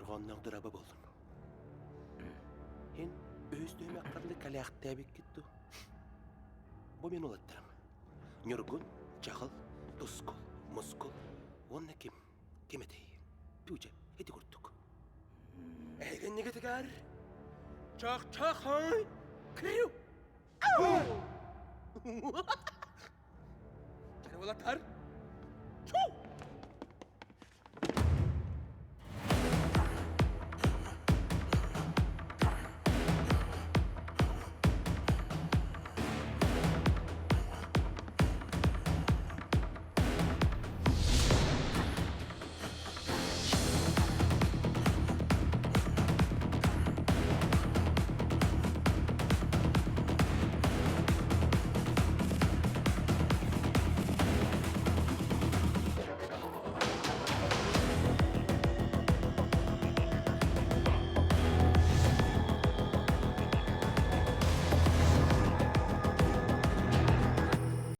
Yorğondan dıraba boldun. Hen öğüzdüğüm akıllı kalakta bek gitti. Bu men olattırım. Yorgun, cahıl, tuskul, muskul. Onunla kim eteyi? Püce, hedi kurttuk. Egen nege tegar? Çak hay! Kriyo! Canım olatar! Çuh!